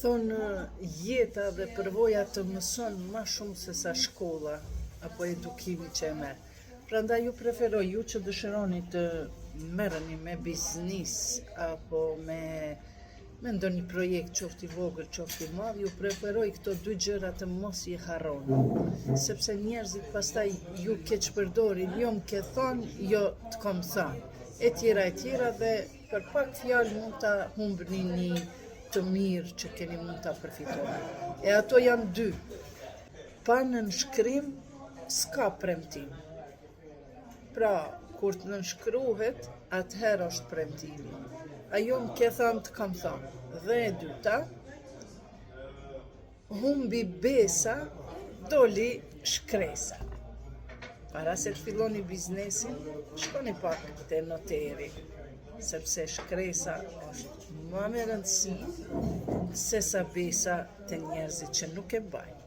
Thonë, jeta dhe përvoja të mëson ma shumë se sa shkolla apo edukimi që e merr. Prandaj ju preferoj, ju që dëshironi të merreni me biznis apo me ndonjë projekt, qoftë i vogël, qoftë i madh, ju preferoj këto dy gjëra të mos i harroni. Sepse njerëzit pastaj ju keq përdorin, jo më ke thonë, jo të kom thënë, e tjera dhe për pak fjalë mund ta humbni një të mirë që keni mund ta përfitoni. E ato janë dy. Pa nënshkrim s'ka premtim. Pra, kur të nënshkruhet, atëherë është premtimi. Ajo më ke thënë të kam thënë. Dhe e dyta, humbi besa, doli shkresa. Para se të filloni biznesin, shkoni pak te noteri, sepse shkresa është më me rëndësi se sa besa të njerëzit që nuk e bajnë.